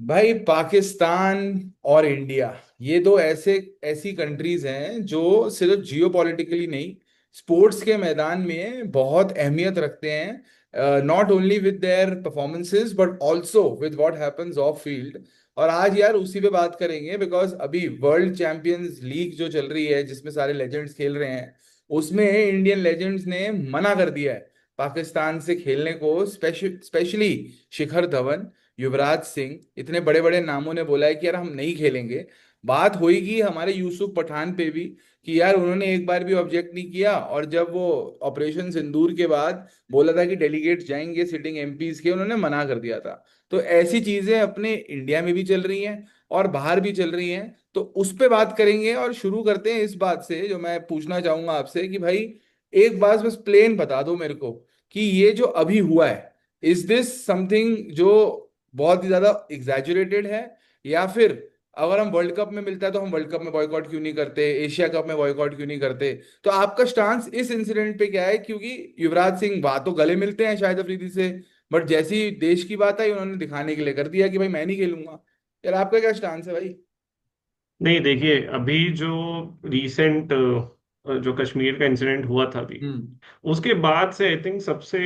भाई पाकिस्तान और इंडिया, ये दो ऐसे ऐसी कंट्रीज हैं जो सिर्फ जियो पॉलिटिकली नहीं, स्पोर्ट्स के मैदान में बहुत अहमियत रखते हैं। Not only with their performances but also with what happens of field. और आज यार उसी पे बात करेंगे बिकॉज अभी वर्ल्ड चैंपियंस लीग जो चल रही है जिसमें सारे लेजेंड्स खेल रहे हैं, उसमें इंडियन लेजेंड्स ने मना कर दिया है पाकिस्तान से खेलने को। स्पेशली शिखर धवन, युवराज सिंह, इतने बड़े बड़े नामों ने बोला है कि यार हम नहीं खेलेंगे। बात होगी हमारे यूसुफ पठान पे भी कि यार उन्होंने एक बार भी ऑब्जेक्ट नहीं किया, और जब वो ऑपरेशन सिंदूर के बाद बोला था कि डेलीगेट्स जाएंगे सिटिंग एमपीज के, उन्होंने मना कर दिया था। तो ऐसी चीजें अपने इंडिया में भी चल रही हैं और बाहर भी चल रही हैं, तो उस पे बात करेंगे। और शुरू करते हैं इस बात से जो मैं पूछना चाहूंगा आपसे कि भाई एक बात बस प्लेन बता दो मेरे को कि ये जो अभी हुआ है, इज दिस समथिंग जो बहुत ही ज्यादा एग्जैजुरेटेड है, या फिर अगर हम वर्ल्ड कप में मिलता है तो हम वर्ल्ड कप में बॉयकॉट क्यों नहीं करते, एशिया कप में बॉयकॉट क्यों नहीं करते? तो आपका स्टांस इस इंसिडेंट पे क्या है? क्योंकि युवराज सिंह बात तो गले मिलते हैं शायद अफरीदी से, बट जैसी देश की बात आई उन्होंने दिखाने के लिए कर दिया कि भाई मैं नहीं खेलूंगा। यार आपका क्या स्टांस है भाई? नहीं, देखिए, अभी जो रीसेंट जो कश्मीर का इंसिडेंट हुआ था अभी, हम्म। उसके बाद से आई थिंक सबसे,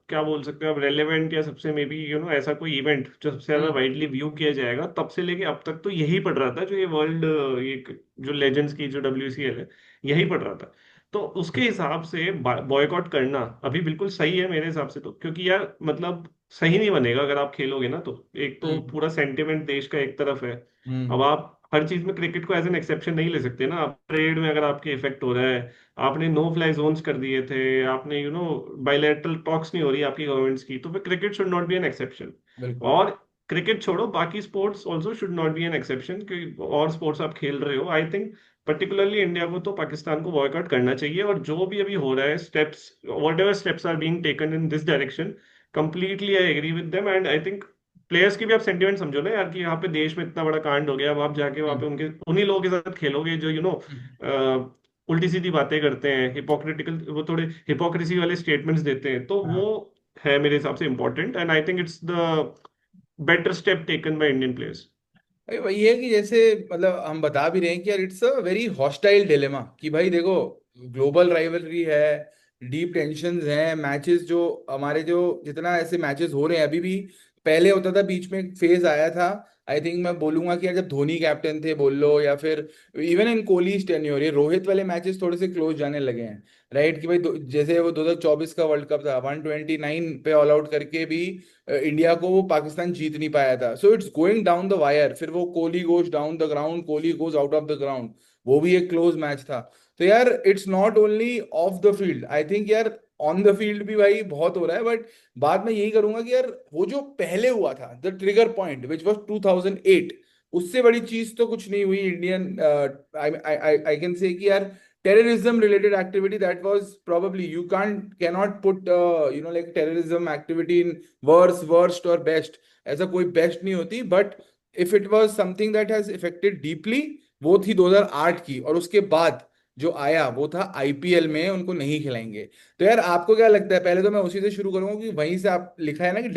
क्या बोल सकते हैं अब, रेलेवेंट या सबसे मे बी ऐसा कोई इवेंट जो सबसे ज्यादा हम्म। वाइडली व्यू किया जाएगा, तब से लेके अब तक तो यही पड़ रहा था, जो ये वर्ल्ड, ये जो लेजेंड्स की जो WCL है, यही पड़ रहा था। तो उसके हिसाब से बॉयकॉट करना अभी बिल्कुल सही है मेरे हिसाब से, तो क्योंकि यार मतलब सही नहीं बनेगा अगर आप खेलोगे ना, तो एक तो हम्म। पूरा सेंटिमेंट देश का एक तरफ है। अब हम्म। आप हर चीज में क्रिकेट को एज एन एक्सेप्शन नहीं ले सकते ना। आप ट्रेड में अगर आपके इफेक्ट हो रहा है, आपने नो फ्लाई जोन्स कर दिए थे, आपने बायलैटरल टॉक्स नहीं हो रही आपकी गवर्नमेंट्स की, तो फिर cricket should not be an exception. बिल्कुल। और क्रिकेट छोड़ो, बाकी sports also should not be an exception कि और स्पोर्ट्स आप खेल रहे हो। आई थिंक पर्टिकुलरली इंडिया को तो पाकिस्तान को बॉयकॉट करना चाहिए, और जो भी अभी हो रहा है steps, whatever steps are being taken in this direction, completely I agree with them. And I think players की भी आप सेंटिमेंट समझो ना यार, कि यहाँ पे देश में इतना बड़ा कांड हो गया, अब आप जाके वहां पे हम्म। उनके उन्हीं लोगों के साथ खेलोगे जो हम्म। उल्टी सीधी बातें करते हैं, हिपोक्रिटिकल, वो थोड़े हिपोक्रेसी वाले स्टेटमेंट्स देते हैं, तो वो हाँ। है मेरे हिसाब से important. And I think it's the better step taken by Indian players. भाई वही है कि जैसे मतलब हम बता भी रहे हैं कि यार it's a very hostile dilemma कि भाई देखो, ग्लोबल राइवलरी है, डीप टेंशंस हैं, मैचेस जो हमारे जो जितना ऐसे मैचेस हो रहे हैं अभी भी, पहले होता था बीच में एक फेज आया था। आई थिंक मैं बोलूंगा कि यार जब धोनी कैप्टन थे बोल लो, या फिर इवन इन कोहली टेन्योर, ये रोहित वाले मैचेस थोड़े से क्लोज जाने लगे हैं। राइट कि भाई जैसे वो 2024 का वर्ल्ड कप था, 129 पे ऑल आउट करके भी इंडिया को वो पाकिस्तान जीत नहीं पाया था। So it's going down the wire, फिर वो Kohli goes down the ground, Kohli goes out of the ground, वो भी एक क्लोज मैच था। तो यार it's not only of the field, I think यार ऑन द फील्ड भी भाई बहुत हो रहा है। बट बात मैं यही करूंगा कि यार वो जो पहले हुआ था the trigger point which was 2008, उससे बड़ी चीज तो कुछ नहीं हुई Indian. I I can say कि यार terrorism related activity that was probably, you cannot put like terrorism activity in worst or best, ऐसा कोई बेस्ट नहीं होती। But if it was something that has affected deeply, वो थी 2008 की, और उसके बाद जो आया वो था आईपीएल में उनको नहीं खिलाएंगे। तो यार आपको क्या लगता है? पहले तो मैं उसी से शुरू करूंगा कि वहीं से आप लिखा है ना कि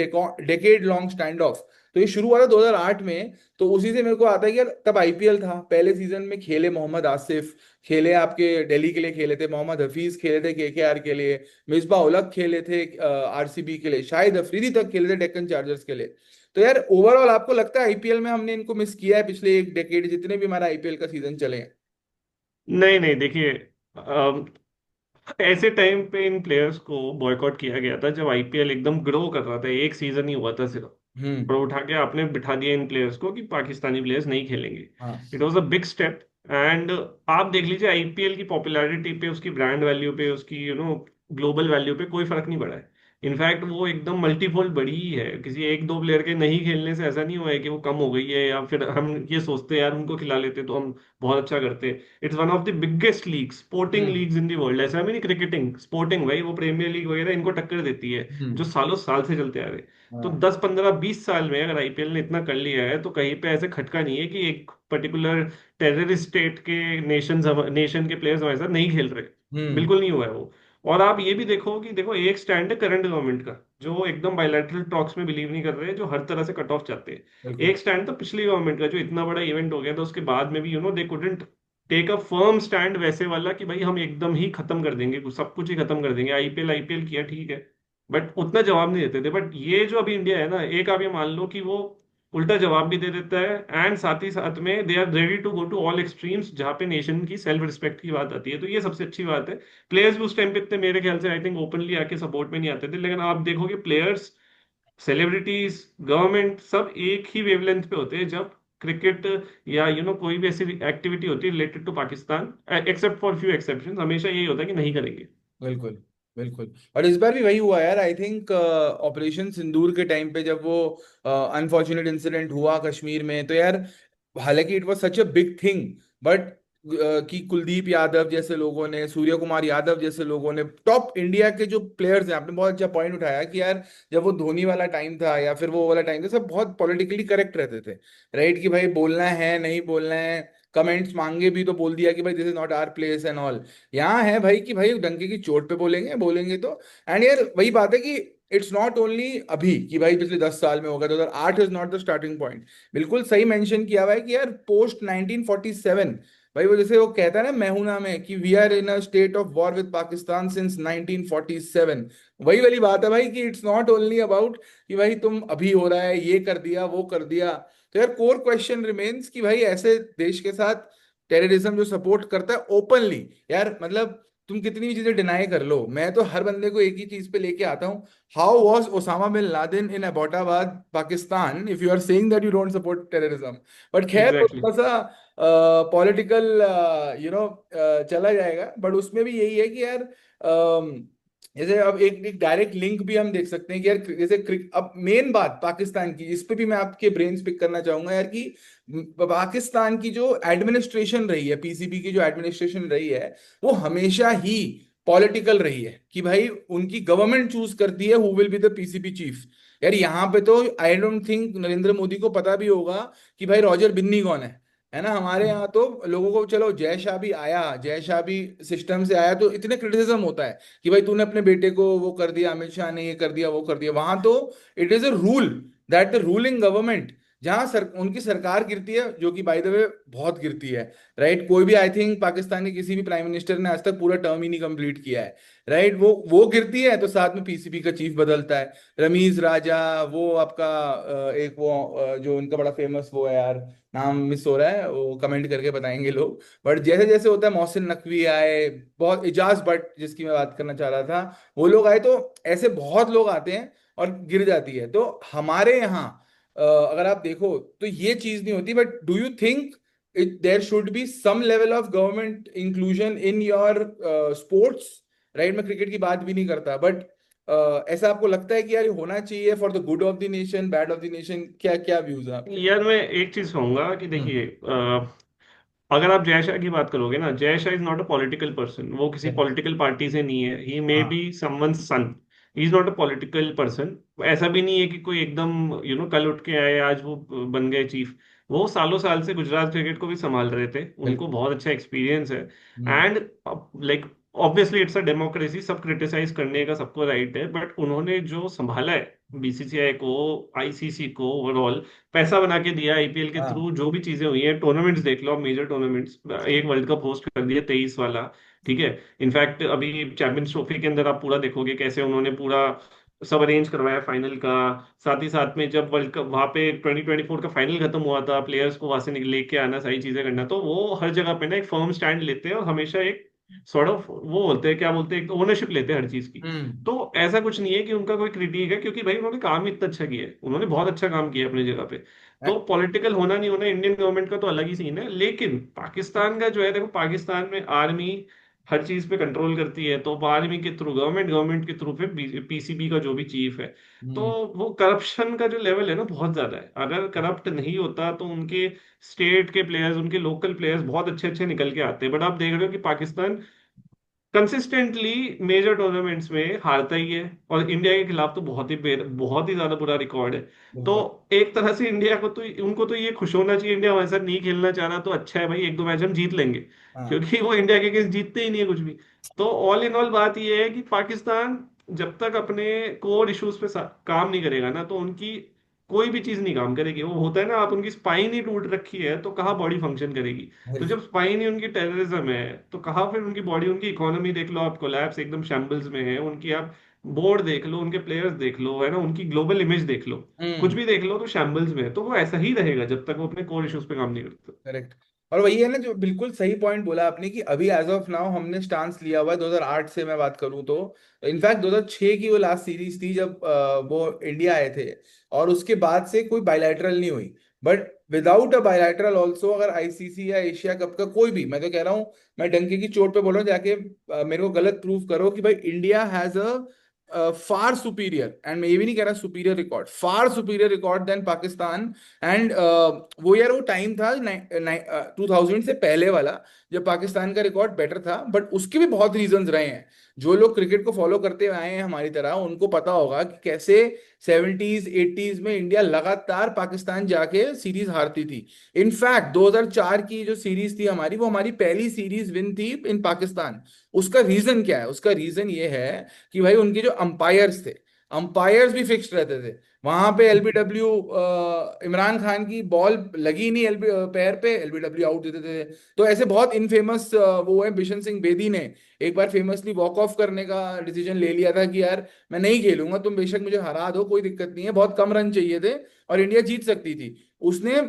डेकेड लॉन्ग स्टैंड ऑफ, तो ये शुरू हुआ था 2008 में। तो उसी से मेरे को आता है कि यार तब आईपीएल था, पहले सीजन में खेले मोहम्मद आसिफ, खेले आपके दिल्ली के लिए खेले थे मोहम्मद हफीज, खेले थे केकेआर के लिए मिसबा उलग, खेले थे आरसीबी के लिए शाहिद अफरीदी तक खेले थे डेक्कन चार्जर्स के लिए। तो यार ओवरऑल आपको लगता है आईपीएल में हमने इनको मिस किया है पिछले एक डेकेड जितने भी हमारा आईपीएल का सीजन चले हैं? नहीं नहीं, देखिए, ऐसे टाइम पे इन प्लेयर्स को बॉयकॉट किया गया था जब आईपीएल एकदम ग्रो कर रहा था, एक सीजन ही हुआ था सिर्फ, हम्म। और उठा के आपने बिठा दिया इन प्लेयर्स को कि पाकिस्तानी प्लेयर्स नहीं खेलेंगे। हाँ। It was a big step. And आप देख लीजिए, आईपीएल की पॉपुलैरिटी पे, उसकी ब्रांड वैल्यू पे, उसकी ग्लोबल वैल्यू पे कोई फर्क नहीं पड़ा है। इनफैक्ट वो एकदम मल्टीफोल्ड बढ़ी ही है। किसी एक दो प्लेयर के नहीं खेलने से ऐसा नहीं हुआ है कि वो कम हो गई है, या फिर हम ये सोचते हैं यार उनको खिला लेते तो हम बहुत अच्छा करते। It's one of the biggest league, sporting hmm. Leagues in the world. ऐसा भी नहीं, क्रिकेटिंग स्पोर्टिंग भाई, वो प्रीमियर लीग वगैरह इनको टक्कर देती है, जो हम्म। सालों साल से चलते आ रहे। तो हाँ। 10 15 20 साल में अगर आईपीएल ने इतना कर लिया है, तो कहीं पे ऐसे खटका नहीं है कि एक पर्टिकुलर टेररिस्ट स्टेट के नेशन के प्लेयर्स हमारे साथ नहीं खेल रहे। हम्म। बिल्कुल नहीं हुआ है वो। और आप ये भी देखो कि देखो एक स्टैंड है करंट गवर्नमेंट का, जो एकदम बायलैटरल टॉक्स में बिलीव नहीं कर रहे हैं, जो हर तरह से कट ऑफ चाहते हैं। बिल्कुल एक स्टैंड तो पिछली गवर्नमेंट का, जो इतना बड़ा इवेंट हो गया था उसके बाद में भी they couldn't take a firm stand वैसे वाला कि भाई हम एकदम ही खत्म कर देंगे, सब कुछ ही खत्म कर देंगे। आईपीएल आईपीएल किया ठीक है, बट उतना जवाब नहीं देते थे। बट ये जो अभी इंडिया है ना, एक आप ये मान लो कि वो उल्टा जवाब भी दे देता है, एंड साथ ही साथ में they are ready to go to all extremes जहां पे नेशन की सेल्फ रिस्पेक्ट की बात आती है। तो ये सबसे अच्छी बात है। प्लेयर्स भी उस टाइम पे इतने मेरे ख्याल से आई थिंक ओपनली आके सपोर्ट में नहीं आते थे, लेकिन आप देखोगे प्लेयर्स, सेलिब्रिटीज, गवर्नमेंट सब एक ही वेवलेंथ पे होते हैं जब क्रिकेट या कोई भी ऐसी एक्टिविटी होती है related to Pakistan. Except for few exceptions, हमेशा यही होता है कि नहीं करेंगे। बिल्कुल बिल्कुल। और इस बार भी वही हुआ यार, आई थिंक ऑपरेशन सिंदूर के टाइम पे जब वो अनफॉर्चुनेट इंसिडेंट हुआ कश्मीर में, तो यार हालांकि it was such a big thing, but कि कुलदीप यादव जैसे लोगों ने, सूर्य कुमार यादव जैसे लोगों ने, टॉप इंडिया के जो प्लेयर्स हैं, आपने बहुत अच्छा पॉइंट उठाया कि यार जब वो धोनी वाला टाइम था या फिर वो वाला टाइम था, सब बहुत पॉलिटिकली करेक्ट रहते थे, राइट, कि भाई बोलना है नहीं बोलना है, कमेंट्स मांगे भी तो बोल दिया कि भाई this is not our place and all. यहाँ है भाई कि भाई डंके की चोट पे बोलेंगे बोलेंगे तो। एंड यार वही बात है कि इट्स नॉट ओनली अभी कि भाई पिछले 10 साल में होगा, 2008 is not the starting point. बिल्कुल सही मेंशन किया हुआ है कि यार पोस्ट 1947, भाई वो जैसे वो कहता है ना मैहूना में कि we are in a state of war with Pakistan since 1947। वही वाली बात है भाई कि इट्स नॉट ओनली अबाउट कि भाई तुम अभी हो रहा है ये कर दिया वो कर दिया। तो यार कोर क्वेश्चन रिमेन्स कि भाई ऐसे देश के साथ टेररिज्म जो सपोर्ट करता है ओपनली, यार मतलब तुम कितनी भी चीजें डिनाई कर लो, मैं तो हर बंदे को एक ही चीज पे लेके आता हूँ, how was Osama bin Laden in Abbottabad Pakistan if you are saying that you don't support terrorism. But खैर वो एग्जैक्टली। थोड़ा सा पॉलिटिकल चला जाएगा, बट उसमें भी यही है कि यार जैसे अब एक डायरेक्ट लिंक भी हम देख सकते हैं कि यार जैसे अब मेन बात पाकिस्तान की, इस पे भी मैं आपके ब्रेन पिक करना चाहूंगा यार कि पाकिस्तान की जो एडमिनिस्ट्रेशन रही है, पीसीबी की जो एडमिनिस्ट्रेशन रही है, वो हमेशा ही पॉलिटिकल रही है कि भाई उनकी गवर्नमेंट चूज करती है who will be the PCB chief. यार यहाँ पे तो I don't think Narendra Modi को पता भी होगा कि भाई रॉजर बिन्नी कौन है ना। हमारे यहाँ तो लोगों को, चलो जय शाह भी आया, जय शाह भी सिस्टम से आया, तो इतने क्रिटिसिज्म होता है कि भाई तूने अपने बेटे को वो कर दिया, अमित शाह ने ये कर दिया वो कर दिया। वहां तो it is a rule that the ruling government, जहां उनकी सरकार गिरती है, जो कि बाय द वे बहुत गिरती है, राइट। कोई भी आई थिंक पाकिस्तान के किसी भी प्राइम मिनिस्टर ने आज तक पूरा टर्म ही नहीं कंप्लीट किया है, राइट। वो गिरती है तो साथ में पीसीबी का चीफ बदलता है, रमीज राजा, वो आपका एक वो जो उनका बड़ा फेमस वो है यार, नाम मिस हो रहा है, वो कमेंट करके बताएंगे लोग। बट जैसे जैसे होता है, मोहसिन नकवी आए, बहुत इजाज भट्ट जिसकी मैं बात करना चाह रहा था, वो लोग आए, तो ऐसे बहुत लोग आते हैं और गिर जाती है। तो हमारे यहाँ अगर आप देखो तो ये चीज नहीं होती, but do you think there should be some level of government inclusion in your sports, right. मैं क्रिकेट की बात भी नहीं करता, बट ऐसा आपको लगता है कि यार ये होना चाहिए for the good of the nation, bad of the nation, क्या क्या व्यूज हैं आपके? यार मैं एक चीज कहूंगा कि हम्म। देखिए, अगर आप जय शाह की बात करोगे ना, Jay Shah is not a political person, वो किसी Correct. पॉलिटिकल पार्टी से नहीं है। ही मे हाँ। Be someone son, he is not a political person. ऐसा भी नहीं है कि कोई एकदम कल उठ के आए आज वो बन गए चीफ। वो सालों साल से गुजरात क्रिकेट को भी संभाल रहे थे, उनको बिल्कुल। बहुत अच्छा एक्सपीरियंस है। Hmm. And like obviously it's a democracy, सब क्रिटिसाइज करने का सबको राइट है, बट उन्होंने जो संभाला है बीसीसीआई को, आईसीसी को, ओवरऑल पैसा बना के दिया आईपीएल के हाँ। थ्रू, जो भी चीजें हुई हैं, टूर्नामेंट्स देख लो, मेजर टूर्नामेंट्स, एक वर्ल्ड कप होस्ट कर दिया 23 वाला, ठीक है। इनफैक्ट अभी चैंपियंस ट्रॉफी के अंदर आप पूरा देखोगे कैसे उन्होंने पूरा सब अरेंज करवाया फाइनल का। साथ ही साथ में जब वर्ल्ड कप वहां पे 2024 का फाइनल खत्म हुआ था, प्लेयर्स को वहां से लेके आना, सारी चीजें करना, तो वो हर जगह पे ना एक फर्म स्टैंड लेते हैं और हमेशा एक सॉर्ट ऑफ वो बोलते हैं, क्या बोलते हैं, एक ओनरशिप लेते हैं हर चीज की। हम्म। तो ऐसा कुछ नहीं है कि उनका कोई क्रिटिक है, क्योंकि भाई उन्होंने काम ही इतना अच्छा किया है, उन्होंने बहुत अच्छा काम किया है अपनी जगह पे। तो पॉलिटिकल होना नहीं होना इंडियन गवर्नमेंट का तो अलग ही सीन है, लेकिन पाकिस्तान का जो है, देखो पाकिस्तान में आर्मी हर चीज पे कंट्रोल करती है, तो आर्मी के थ्रू गवर्नमेंट के थ्रू फिर पीसीबी का जो भी चीफ है, तो हम्म। वो करप्शन का जो लेवल है ना बहुत ज्यादा है। अगर करप्ट नहीं होता तो उनके स्टेट के प्लेयर्स, उनके लोकल प्लेयर्स बहुत अच्छे अच्छे निकल के आते हैं। बट आप देख रहे हो कि पाकिस्तान कंसिस्टेंटली मेजर टूर्नामेंट्स में हारता ही है, और इंडिया के खिलाफ तो बहुत ही ज्यादा बुरा रिकॉर्ड है। तो बहुत। एक तरह से इंडिया को तो, उनको तो ये खुश होना चाहिए, इंडिया हमारे साथ नहीं खेलना चाह रहा तो अच्छा है भाई, एक दो मैच हम जीत लेंगे, हाँ। क्योंकि वो इंडिया के अगेंस्ट जीतते ही नहीं है कुछ भी। तो ऑल इन ऑल बात ये है कि पाकिस्तान जब तक अपने कोर इश्यूज पे काम नहीं करेगा ना, तो उनकी कोई भी चीज नहीं काम करेगी। वो होता है ना, आप उनकी स्पाइन ही टूट रखी है तो कहाँ बॉडी फंक्शन करेगी। तो बिल्कुल। जब स्पाइन ही उनकी टेररिज्म है, तो कहाँ फिर उनकी बॉडी, उनकी इकोनॉमी देख लो आप, कोलैप्स एकदम शैम्बल्स में है उनकी। आप बोर्ड देख लो, उनके प्लेयर्स देख लो, है ना, उनकी ग्लोबल इमेज देख लो, कुछ हम्म। भी देख लो, तो शैम्बल्स में है। तो वो ऐसा ही रहेगा जब तक वो अपने कोर इश्यूज पे काम नहीं करते। करेक्ट। और वही है ना, जो बिल्कुल सही पॉइंट बोला आपने कि अभी एज ऑफ नाउ हमने स्टांस लिया हुआ है 2008 से मैं बात करूं तो। इनफैक्ट 2006 की वो लास्ट सीरीज थी जब वो इंडिया आए थे, और उसके बाद से कोई बायलैटरल नहीं हुई। But without a bilateral also, अगर आईसीसी या एशिया कप का कोई भी, मैं तो कह रहा हूँ, मैं डंके की चोट पे बोल रहा हूँ, जाके मेरे को गलत प्रूव करो कि भाई India has a far superior, and मैं ये भी नहीं कह रहा superior record, far superior record than Pakistan. And वो यार वो टाइम था 2000 से पहले वाला, जब पाकिस्तान का रिकॉर्ड बेटर था, बट उसके भी बहुत रीजंस रहे हैं। जो लोग क्रिकेट को फॉलो करते हुए आए हैं हमारी तरह, उनको पता होगा कि कैसे 70s 80s में इंडिया लगातार पाकिस्तान जाके सीरीज हारती थी। इनफैक्ट 2004 की जो सीरीज थी हमारी, वो हमारी पहली सीरीज विन थी इन पाकिस्तान। उसका रीजन क्या है? उसका रीजन ये है कि भाई उनके जो अंपायर्स थे, अंपायर्स भी फिक्स्ड रहते थे। वहां पे एलबीडब्ल्यू, इमरान खान की बॉल लगी नहीं एलबी पैर पे, एलबीडब्ल्यू आउट देते थे। तो ऐसे बहुत इनफेमस वो है, बिशन सिंह बेदी ने एक बार फेमसली वॉक ऑफ करने का डिसीजन ले लिया था कि यार मैं नहीं खेलूंगा, तुम बेशक मुझे हरा दो, कोई दिक्कत नहीं है, बहुत कम रन चाहिए थे और इंडिया जीत सकती थी। उसने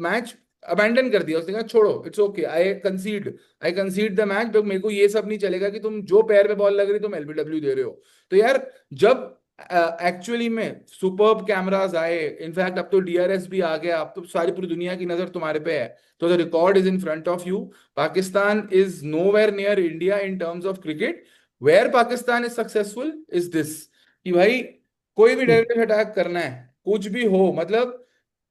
मैच अबैंडन कर दिया, उसने कहा छोड़ो, it's okay, I कंसीड the match, मेरे को ये सब नहीं चलेगा कि तुम जो पैर पे बॉल लग रही तुम एलबीडब्ल्यू दे रहे हो। तो यार जब एक्चुअली में सुपर्ब कैमरास आए, इनफैक्ट अब तो डीआरएस भी आ गया, अब तो सारी पूरी दुनिया की नजर तुम्हारे पे है, तो the record is in front of you. Pakistan is nowhere near India in terms of cricket. Where Pakistan is successful is this, कि भाई कोई भी टेररिस्ट अटैक करना है, कुछ भी हो, मतलब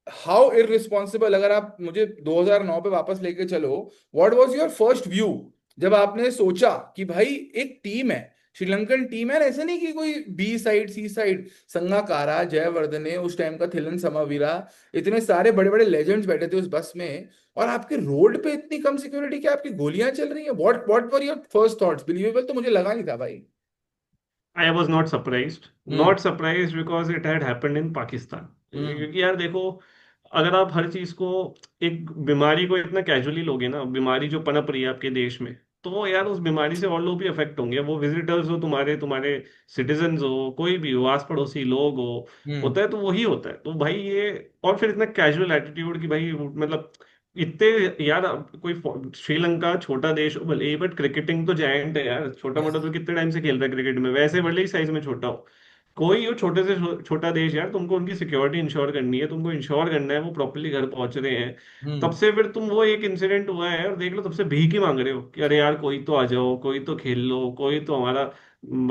हाउ इररिस्पॉन्सिबल। अगर आप मुझे 2009 पे वापस लेके चलो, what was your first view जब आपने सोचा कि भाई एक टीम है, श्रीलंकन टीम है, ऐसे नहीं कि कोई बी साइड सी साइड, संगाकारा, जयवर्धने, उस टाइम का थिलन समरवीरा, इतने सारे बड़े बड़े लेजेंड्स बैठे थे उस बस में, और आपके रोड पे इतनी कम सिक्योरिटी कि आपकी गोलियां चल रही हैं। What were your first thoughts? Believable तो मुझे लगा नहीं था भाई। I was not surprised. Hmm. Not surprised because it had happened in Pakistan. Hmm. क्योंकि यार देखो, अगर आप हर चीज को, एक बीमारी को इतना कैजुअली लोगे ना, बीमारी जो पनप रही है आपके देश में, तो यार उस बीमारी से और लोग भी अफेक्ट होंगे। वो विजिटर्स हो, तुम्हारे तुम्हारे सिटीजन्स हो, कोई भी हो, आस पड़ोसी लोग हो, हम्म। होता है तो वही होता है। तो भाई ये, और फिर इतना कैजुअल एटीट्यूड कि भाई मतलब इतने, यार कोई श्रीलंका छोटा देश हो भले, बट क्रिकेटिंग तो जायंट है यार। छोटा यस। मोटा तो कितने टाइम से खेल रहा है क्रिकेट में, वैसे भले ही साइज में छोटा हो, कोई हो छोटे से छोटा देश, यार तुमको उनकी सिक्योरिटी इंश्योर करनी है, तुमको इंश्योर करना है वो प्रॉपरली घर पहुंच रहे हैं। तब हम्म। से फिर तुम, वो एक इंसिडेंट हुआ है और देख लो, तब से भीख ही मांग रहे हो कि अरे यार कोई तो आ जाओ, कोई तो खेल लो, कोई तो हमारा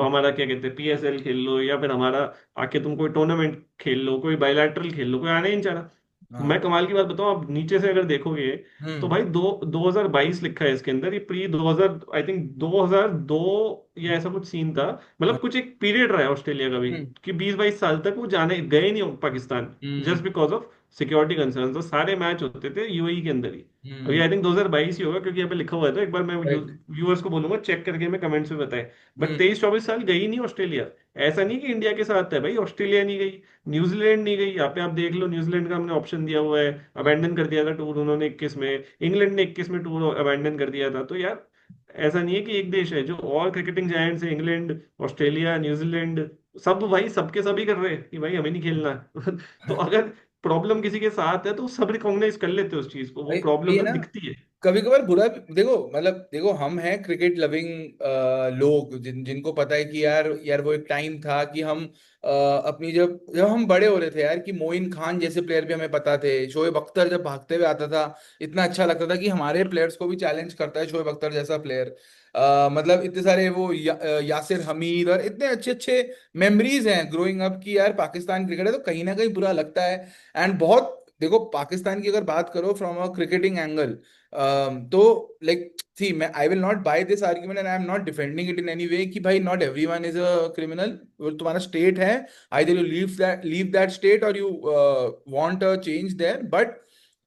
हमारा क्या कहते हैं, पीएसएल खेल लो, या फिर हमारा आके तुम कोई टूर्नामेंट खेल लो, कोई बायलैटरल खेल लो, कोई आने ही नहीं चाह रहा। हाँ। मैं कमाल की बात बताऊं, आप नीचे से अगर देखोगे, तो हम्म। भाई 2022 लिखा है इसके अंदर, ये प्री 2000, आई थिंक 2002 या ऐसा कुछ सीन था। हाँ। मतलब कुछ एक पीरियड रहा है ऑस्ट्रेलिया का भी, हम्म। कि 20-22 साल तक वो जाने गए नहीं Pakistan, hmm. Just because of security concern. तो सारे मैच होते थे यूएई के अंदर ही। अभी हम्म। आई थिंक 2022 ही होगा, क्योंकि यहाँ पे लिखा हुआ है, तो एक बार मैं राइट। व्यूअर्स को बोलूंगा चेक करके मैं कमेंट्स में बताएं। बट हम्म। 23-24 साल गई नहीं ऑस्ट्रेलिया। ऐसा नहीं कि इंडिया के साथ है भाई, ऑस्ट्रेलिया नहीं गई, न्यूजीलैंड नहीं गई। यहाँ पे आप देख लो, न्यूजीलैंड का हमने ऑप्शन दिया हुआ है, अबेंडन कर दिया था टूर उन्होंने 21 में। इंग्लैंड ने 21 में टूर अबेंडन कर दिया था। तो यार ऐसा नहीं है कि एक देश है जो और क्रिकेटिंग जायंट्स है, इंग्लैंड, ऑस्ट्रेलिया, न्यूजीलैंड, सब भाई सबके सभी कर रहे हैं कि भाई हमें नहीं खेलना। तो अगर प्रॉब्लम किसी के साथ है तो सब रिकॉग्नाइज कर लेते हैं उस चीज को, वो भाई प्रॉब्लम ये ना ना, दिखती है। कभी कभार बुरा देखो, मतलब देखो, हम हैं क्रिकेट लविंग लोग, जिनको पता है कि यार वो एक टाइम था कि हम अपनी, जब जब हम बड़े हो रहे थे यार, कि मोइन खान जैसे प्लेयर भी हमें पता थे, शोएब अख्तर जब भागते हुए आता था, इतना अच्छा लगता था कि हमारे प्लेयर्स को भी चैलेंज करता है शोएब अख्तर जैसा प्लेयर। मतलब इतने सारे वो यासिर हमीद, और इतने अच्छे अच्छे मेमोरीज हैं ग्रोइंग अप की यार पाकिस्तान क्रिकेट है, तो कहीं ना कहीं बुरा लगता है। एंड बहुत देखो पाकिस्तान की अगर बात करो फ्रॉम अ क्रिकेटिंग एंगल, तो लाइक सी मैं I will not buy this argument and I am not defending it in any way कि भाई not everyone is a criminal. वो तुम्हारा स्टेट है, either you leave that state और you want a change there. But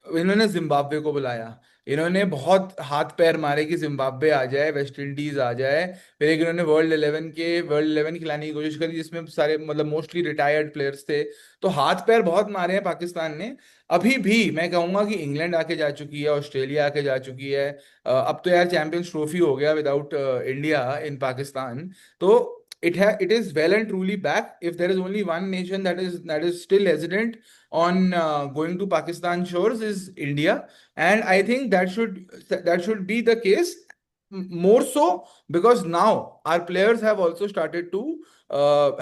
इन्होंने Zimbabwe को बुलाया, इन्होंने बहुत हाथ पैर मारे कि जिम्बाब्वे आ जाए, वेस्ट इंडीज आ जाए। फिर एक इन्होंने वर्ल्ड 11 खिलाने की कोशिश करी जिसमें सारे मतलब मोस्टली रिटायर्ड प्लेयर्स थे। तो हाथ पैर बहुत मारे हैं पाकिस्तान ने। अभी भी मैं कहूंगा कि इंग्लैंड आके जा चुकी है, ऑस्ट्रेलिया आके जा चुकी है। अब तो यार चैंपियंस ट्रॉफी हो गया विदाउट इंडिया इन पाकिस्तान। तो it is well and truly back. If there is only one nation that is still hesitant on going to Pakistan shores is India, and I think that should be the case. More so because now our players have also started to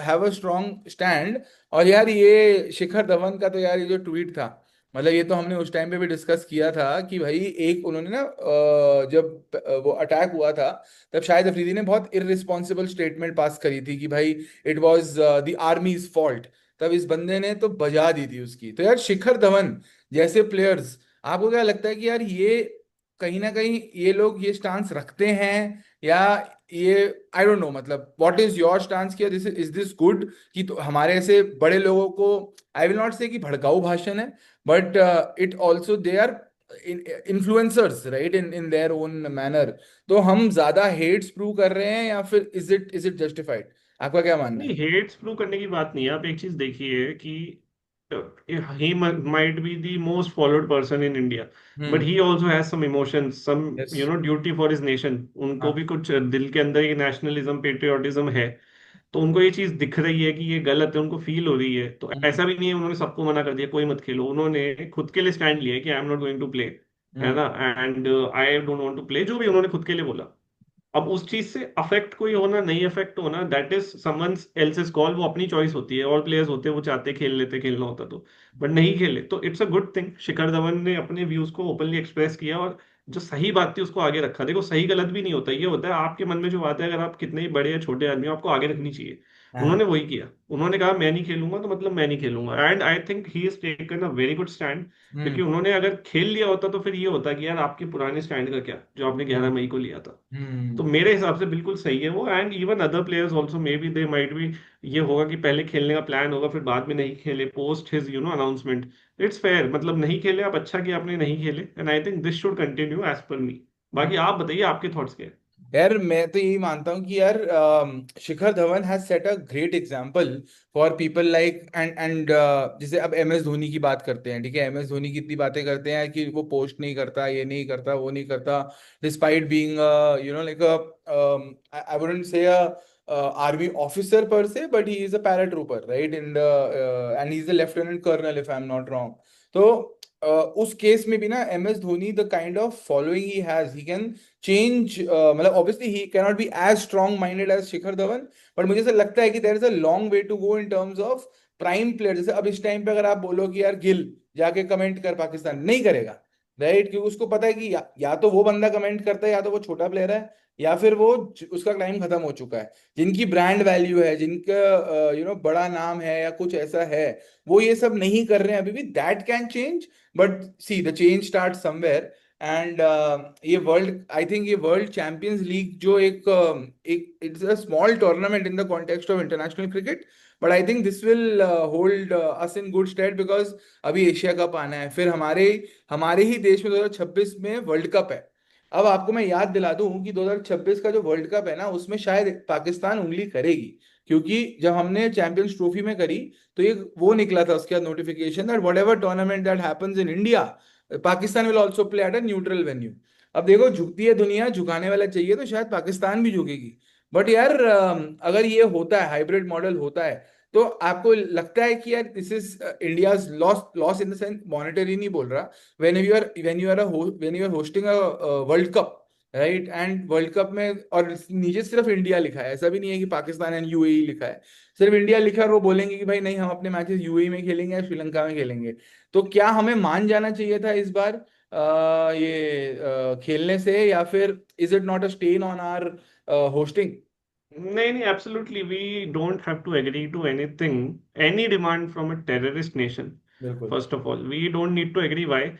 have a strong stand. और यार ये शिखर धवन का तो यार ये जो tweet था, मतलब ये तो हमने उस टाइम पे भी डिस्कस किया था कि भाई एक उन्होंने ना जब वो अटैक हुआ था, तब शायद अफरीदी ने बहुत इररिस्पॉन्सिबल स्टेटमेंट पास करी थी कि भाई it was the armies fault. तब इस बंदे ने तो बजा दी थी उसकी। तो यार शिखर धवन जैसे प्लेयर्स, आपको क्या लगता है कि यार ये कहीं ना कहीं ये लोग ये स्टांस रखते हैं या ये, आई डोंट नो, मतलब व्हाट इज योर स्टांस किया, दिस इज दिस गुड कि तो हमारे ऐसे बड़े लोगों को, आई विल नॉट से कि भड़काऊ भाषण है, but it also they are influencers right in their own manner. तो हम ज्यादा हेट्स प्रूव कर रहे हैं या फिर इज इट जस्टिफाइड? आपका क्या मानना नहीं, है? हेट्स प्रूव करने की बात नहीं है। आप एक चीज देखिए कि he might be the most followed person in India, but hmm. He also has some emotions, some yes. Duty for his nation. उनको हाँ। भी कुछ दिल के अंदर ये नेशनलिज्म, पेट्रियोटिज्म है। तो उनको ये चीज दिख रही है कि ये गलत है, उनको फील हो रही है। तो हम्म। ऐसा भी नहीं है उन्होंने सबको मना कर दिया कोई मत खेलो। उन्होंने खुद के लिए स्टैंड लिया है कि I am not going to play, है हम्म। ना, and I don't want to play, जो भी उन्होंने खुद के लिए बोला। अब उस चीज से अफेक्ट कोई होना नहीं अफेक्ट होना, that is someone else's call. वो अपनी चॉइस होती है। और प्लेयर्स होते हैं वो चाहते खेल लेते, खेलना होता तो, बट नहीं खेले। तो it's a good thing, Shikhar Dhawan ने अपने व्यूज को ओपनली एक्सप्रेस किया और जो सही बात थी उसको आगे रखा। देखो सही गलत भी नहीं होता, ये होता है आपके मन में जो बात है, अगर आप कितने ही बड़े या छोटे आदमी हो, आपको आगे रखनी चाहिए। हाँ। उन्होंने वही किया। उन्होंने कहा मैं नहीं खेलूंगा तो मतलब मैं नहीं खेलूंगा, and I think he is taken a very good stand. Hmm. क्योंकि उन्होंने अगर खेल लिया होता तो फिर ये होता कि यार आपके पुराने स्टैंड का क्या, जो आपने 11 मई को लिया था। तो हम्म। मेरे हिसाब से बिल्कुल सही है वो। And even other players also may be they might be, ये होगा कि पहले खेलने का प्लान होगा फिर बाद में नहीं खेले post his announcement. It's fair, मतलब नहीं खेले आप, अच्छा किया आपने नहीं खेले, and I think this should continue as per me. बाकी हम्म। आप बताइए आपके थॉट्स क्या है। यार मैं तो यही मानता हूँ कि यार Shikhar Dhawan has set a great example for people like and जैसे अब एम एस धोनी की बात करते हैं, ठीक है, एम एस धोनी कितनी बातें करते हैं कि वो पोस्ट नहीं करता, ये नहीं करता, वो नहीं करता, despite being like I wouldn't say army officer per se, but he is a paratrooper right in the and he is the lieutenant colonel if I am not wrong. तो उस केस में भी ना M S Dhoni the kind of following he has, he can change, मतलब obviously he can not be as strong minded as Shikhar Dhawan, but मुझे ऐसा लगता है कि there is a long way to go in terms of prime player. जैसे अब इस time पे अगर आप बोलो कि यार गिल जाके कमेंट कर, पाकिस्तान नहीं करेगा राइट, क्योंकि उसको पता है कि या तो वो बंदा कमेंट करता है, या तो वो छोटा प्लेयर है, या फिर वो उसका टाइम खत्म हो चुका है। जिनकी ब्रांड वैल्यू है, जिनका बड़ा नाम है या कुछ ऐसा है, वो ये सब नहीं कर रहे हैं अभी भी। That can change, but see the change start somewhere. And ये वर्ल्ड, आई थिंक ये वर्ल्ड चैंपियंस लीग जो एक it's a small tournament in the context of international cricket, but I think this will hold us in good state because अभी Asia cup आना है, फिर हमारे ही देश में 2026 में वर्ल्ड कप है। अब आपको मैं याद दिला दूं कि 2026 का जो वर्ल्ड कप है ना, उसमें शायद पाकिस्तान उंगली करेगी, क्योंकि जब हमने चैंपियंस ट्रॉफी में करी, तो ये वो निकला था उसके बाद notification that what ever tournament that happens in India, Pakistan will also play at a neutral venue. अब देखो झुकती है दुनिया, झुकाने वाला चाहिए, तो शायद पाकिस्तान भी झुकेगी। बट यार अगर ये होता है, हाइब्रिड मॉडल होता है, तो आपको लगता है कि यार this is India's loss loss in the sense monetary नहीं बोल रहा, when you are hosting a world cup right, and world cup में और नीचे सिर्फ इंडिया लिखा है, ऐसा भी नहीं है कि पाकिस्तान एंड यूएई लिखा है, सिर्फ इंडिया लिखा है, और वो बोलेंगे कि भाई नहीं हम अपने मैचेस यूएई में खेलेंगे या श्रीलंका में खेलेंगे। तो क्या हमें मान जाना चाहिए था इस बार ये खेलने से, या फिर is it not a stain on our hosting? नहीं नहीं, absolutely we don't have to agree to anything, any demand from a terrorist nation. बिल्कुल। First of all we don't need to agree why,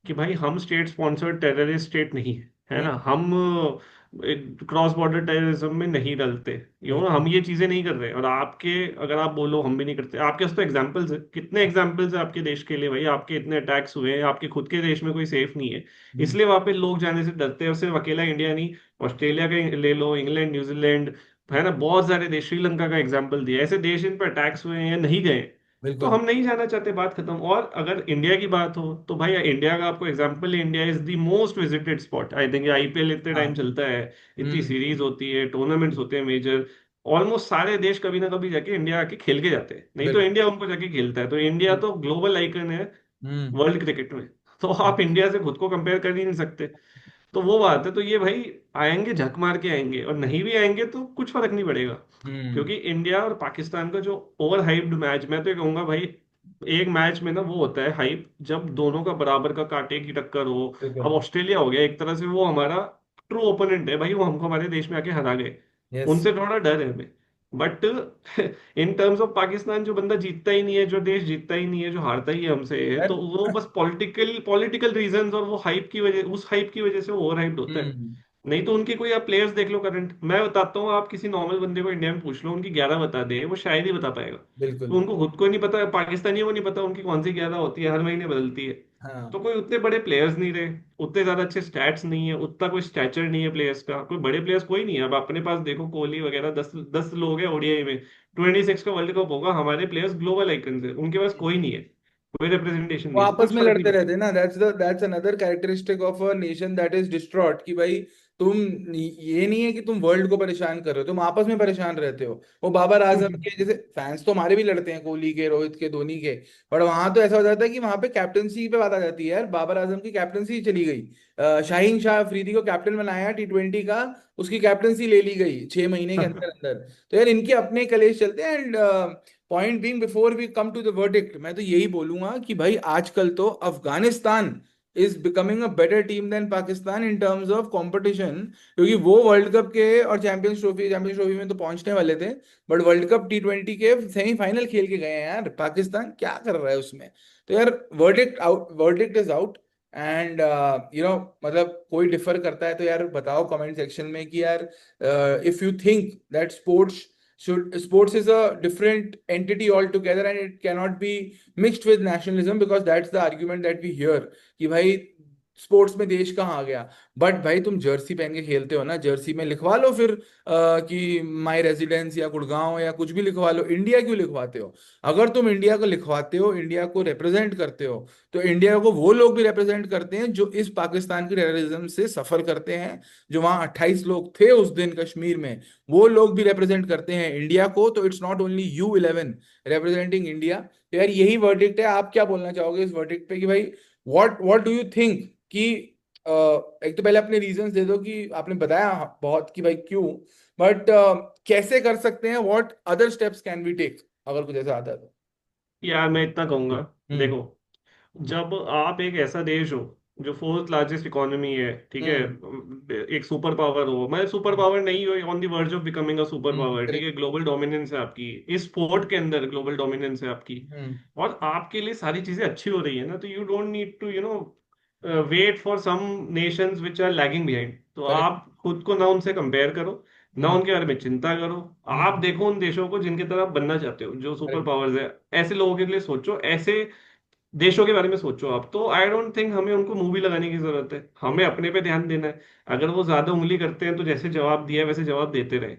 कि भाई हम state sponsored terrorist state नहीं है hmm. ना, हम क्रॉस बॉर्डर टेररिज्म में नहीं डलते, बिल्कुल। हम ये चीजें नहीं कर रहे। और आपके, अगर आप बोलो हम भी नहीं करते, आपके पास तो एग्जाम्पल्स है, कितने एग्जाम्पल्स है आपके देश के लिए भाई, आपके इतने अटैक्स हुए हैं, आपके खुद के देश में कोई सेफ नहीं है, हम्म। इसलिए वहां पे लोग जाने से डरते हैं। और सिर्फ अकेला इंडिया नहीं, ऑस्ट्रेलिया का ले लो, इंग्लैंड, न्यूजीलैंड, है ना, बहुत सारे देश, श्रीलंका का एग्जाम्पल दिया, ऐसे देश इन पर अटैक्स हुए हैं या नहीं गए, तो बिल्कुल। हम नहीं जाना चाहते, बात खत्म। और अगर इंडिया की बात हो तो भाई इंडिया का आपको एग्जांपल है, India is the most visited spot. I think IPL इतने हाँ। टाइम चलता है, इतनी हम्म। सीरीज होती है, टूर्नामेंट्स होते हैं मेजर, ऑलमोस्ट सारे देश कभी ना कभी जाके इंडिया आके खेल के जाते हैं, नहीं तो बिल्कुल। इंडिया उनको जाके खेलता है। तो इंडिया तो ग्लोबल आइकन है हम्म। वर्ल्ड क्रिकेट में, तो आप इंडिया से खुद को कंपेयर कर ही नहीं सकते। तो वो बात है, तो ये भाई आएंगे झक मार के आएंगे, और नहीं भी आएंगे तो कुछ फर्क नहीं पड़ेगा। हम्म। क्योंकि इंडिया और पाकिस्तान का जो ओवर हाइप्ड मैच, मैं तो ये कहूंगा भाई, एक मैच में ना वो होता है हाइप जब दोनों का बराबर का कांटे की टक्कर हो। अब बिल्कुल। ऑस्ट्रेलिया हो गया एक तरह से, वो हमारा ट्रू ओपोनेंट है भाई, वो हमको हमारे देश में आके हरा गए, यस। उनसे थोड़ा डर है हमें। But in terms of Pakistan, जो बंदा जीतता ही नहीं है, जो देश जीतता ही नहीं है, जो हारता ही है हमसे, यार। तो वो बस पॉलिटिकल पॉलिटिकल रीजंस और वो हाइप की वजह, उस हाइप की वजह से वो ओवर हाइप्ड होता है। हम्म। नहीं तो उनके कोई, आप प्लेयर्स देख लो करंट, मैं बताता हूँ, आप किसी नॉर्मल बंदे को इंडिया में पूछ लो, उनकी 11 बता दे, वो शायद ही बता पाएगा। बिल्कुल। तो उनको खुद को नहीं पता, पाकिस्तानियों को नहीं पता उनकी कौन सी 11 होती है, हर महीने बदलती है। हाँ। तो कोई उतने बड़े प्लेयर्स नहीं रहे, उतने ज्यादा अच्छे स्टैट्स नहीं है, उतना कोई स्टैचर नहीं है प्लेयर्स का, कोई बड़े प्लेयर्स कोई नहीं है। अब अपने पास देखो कोहली वगैरह, 10 10 लोग हैं ओडीआई में, 26 का वर्ल्ड कप होगा, हमारे प्लेयर्स ग्लोबल आइकन है, उनके पास कोई नहीं है, कोई रिप्रेजेंटेशन वो नहीं है, तो आपस कुछ में फर्क नहीं लड़ते पड़ता। रहते हैं ना, that's another characteristic of a nation that is distraught, कि भाई तुम, ये नहीं है कि तुम वर्ल्ड को परेशान कर रहे हो, तुम आपस में परेशान रहते हो। वो बाबर आजम के जैसे फैंस तो हमारे भी लड़ते हैं, कोहली के, रोहित के, धोनी के। पर वहां तो ऐसा हो जाता है कि वहां पे कैप्टनसी पे बात आ जाती है यार, बाबर आजम की कैप्टनसी चली गई, शाहीन शाह अफरीदी को कैप्टन बनाया T20 का, उसकी कैप्टनसी ले ली गई 6 महीने के अंदर अंदर। तो यार इनके अपने कलेश चलते हैं। And point being, before we come to the verdict, मैं तो यही बोलूंगा कि भाई आजकल तो Afghanistan is becoming a better team than Pakistan in terms of competition, क्योंकि वो वर्ल्ड कप के और चैंपियंस ट्रॉफी में तो पहुंचने वाले थे, बट वर्ल्ड कप T20 के सेमीफाइनल खेल के गए हैं यार। पाकिस्तान क्या कर रहा है उसमें? तो यार verdict out, verdict is out. And मतलब कोई डिफर करता है तो यार बताओ कमेंट सेक्शन में कि यार, if you think that sports is a different entity altogether and it cannot be mixed with nationalism, because that's the argument that we hear कि भाई स्पोर्ट्स में देश कहाँ आ गया। बट भाई तुम जर्सी पहन के खेलते हो ना, जर्सी में लिखवा लो फिर कि माई रेजिडेंस या गुड़गांव या कुछ भी लिखवा लो, इंडिया क्यों लिखवाते हो? अगर तुम इंडिया को लिखवाते हो, इंडिया को रिप्रेजेंट करते हो, तो इंडिया को वो लोग भी रिप्रेजेंट करते हैं जो इस पाकिस्तान की टेररिज्म से सफर करते हैं। जो वहाँ 28 लोग थे उस दिन कश्मीर में, वो लोग भी रिप्रेजेंट करते हैं इंडिया को। तो it's not only U11 representing India. तो यार यही वर्डिक्ट है। आप क्या बोलना चाहोगे इस वर्डिक्ट पे कि भाई व्हाट डू यू थिंक कि एक तो पहले अपने रीजंस दे दो कि आपने बताया बहुत कि भाई क्यों, बट कैसे कर सकते हैं, what other steps can we take, अगर कुछ ऐसा आता है तो। यार मैं इतना कहूंगा, हम्म। देखो, जब आप एक ऐसा देश हो जो फोर्थ लार्जेस्ट इकोनॉमी है, ठीक है, हम्म। एक सुपर पावर हो, मैं सुपर पावर नहीं हो, on the verge of becoming a super power, ठीक है, करेक्ट। ग्लोबल डोमिनेंस है आपकी, इस स्पोर्ट के अंदर ग्लोबल डोमिनेंस है आपकी, हम्म। और आपके लिए सारी चीजें अच्छी हो रही है ना, तो you don't need to wait for some nations which are lagging behind. तो करेक्ट। आप खुद को ना उनसे कंपेयर करो, ना हम्म। उनके बारे में चिंता करो। आप हम्म। देखो उन देशों को जिनकी तरह आप बनना चाहते हो, जो सुपर करेक्ट। पावर्स है, ऐसे लोगों के लिए सोचो, ऐसे देशों के बारे में सोचो आप। तो आई डोंट थिंक हमें उनको मूवी लगाने की जरूरत है, हमें अपने पे ध्यान देना है। अगर वो ज्यादा उंगली करते हैं तो जैसे जवाब दिया है वैसे जवाब देते रहे,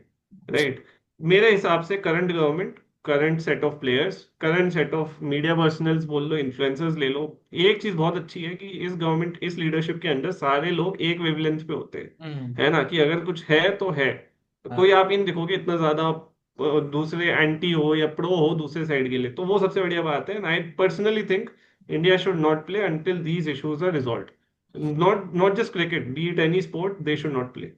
राइट। मेरे हिसाब से current government, current set of players, current set of media personals बोल लो, इन्फ्लुएंसर्स ले लो, एक चीज बहुत अच्छी है कि इस गवर्नमेंट, इस लीडरशिप के अंदर सारे लोग एक वेवलेंथ पे होते हैं, हम्म। है ना, कि अगर कुछ है तो है। तो कोई हाँ। आप इन देखोगे इतना ज्यादा दूसरे एंटी हो या प्रो हो दूसरे साइड के लिए, तो वो सबसे बढ़िया बात है। I personally think India should not play until these issues are resolved. Not just cricket, be it any sport, they should not play.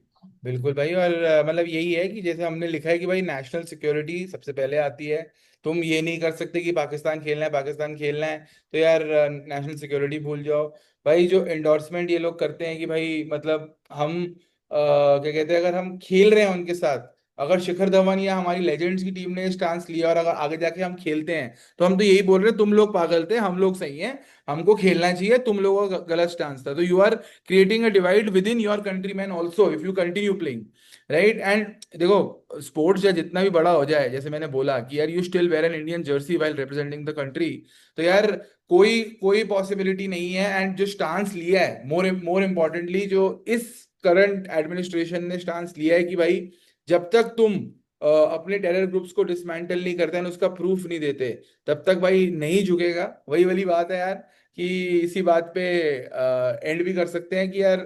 बिल्कुल भाई। और मतलब यही है कि जैसे हमने लिखा है कि भाई नेशनल सिक्योरिटी सबसे पहले आती है। तुम ये नहीं कर सकते कि पाकिस्तान खेलना है, पाकिस्तान खेलना है, तो यार नेशनल सिक्योरिटी भूल जाओ। भाई जो एंडोर्समेंट ये लोग करते हैं कि भाई मतलब हम क्या कहते हैं, अगर हम खेल रहे हैं उनके साथ, अगर शिखर धवन या हमारी लेजेंड्स की टीम ने स्टांस लिया और अगर आगे जाके हम खेलते हैं, तो हम तो यही बोल रहे हैं तुम लोग पागल थे, हम लोग सही हैं, हमको खेलना चाहिए, तुम लोगों का गलत स्टांस था। तो you are creating a divide with in your country man also if you continue playing, right. And देखो स्पोर्ट्स या जितना भी बड़ा हो जाए, जैसे मैंने बोला कि यार you still wear an Indian jersey while representing the country, तो यार कोई कोई पॉसिबिलिटी नहीं है। एंड जो स्टांस लिया है, मोर मोर इम्पोर्टेंटली जो इस करंट एडमिनिस्ट्रेशन ने स्टांस लिया है कि भाई जब तक तुम अपने टेरर ग्रुप्स को डिसमेंटल नहीं करते हैं, उसका प्रूफ नहीं देते, तब तक भाई नहीं झुकेगा। वही वाली बात है यार, कि इसी बात पे एंड भी कर सकते हैं कि यार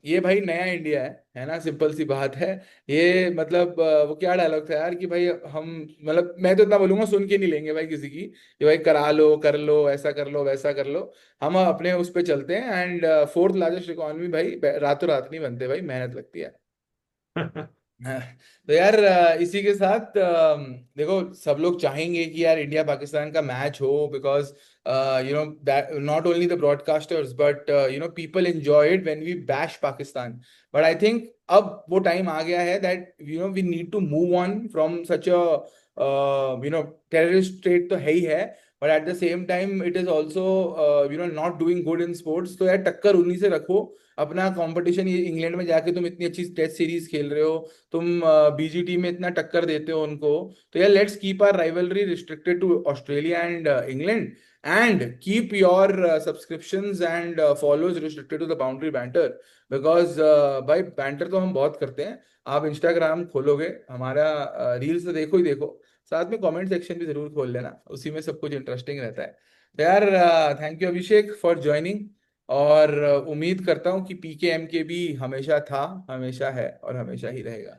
ये भाई नया इंडिया है ना, सिंपल सी बात है। ये मतलब वो क्या डायलॉग था यार कि भाई हम, मतलब मैं तो इतना बोलूंगा, सुन के नहीं लेंगे भाई किसी की, कि भाई करा लो, कर लो, ऐसा कर लो, वैसा कर लो। हम अपने उस पे चलते हैं। एंड फोर्थ लार्जेस्ट इकोनॉमी भाई रातों रात नहीं बनते भाई, मेहनत लगती है। हाँ, तो यार इसी के साथ देखो सब लोग चाहेंगे कि यार इंडिया पाकिस्तान का मैच हो, because you know that not only the broadcasters but you know people enjoy it when we bash Pakistan. But I think अब वो टाइम आ गया है that you know we need to move on from such a you know terrorist state, तो है ही है, but at the same time it is also you know not doing good in sports. तो यार टक्कर उन्हीं से रखो। अपना कंपटीशन, ये इंग्लैंड में जाके तुम इतनी अच्छी टेस्ट सीरीज खेल रहे हो, तुम बीजीटी में इतना टक्कर देते हो उनको, तो यार let's keep our rivalry restricted to Australia and England, and keep your subscriptions and follows restricted to the boundary banter. Because भाई बैंटर तो हम बहुत करते हैं। आप इंस्टाग्राम खोलोगे हमारा, रील्स तो देखो ही देखो, साथ में कमेंट सेक्शन भी जरूर खोल लेना, उसी में सब कुछ इंटरेस्टिंग रहता है। तो यार thank you Abhishek for joining. और उम्मीद करता हूँ कि पीके एम के भी हमेशा था, हमेशा है और हमेशा ही रहेगा।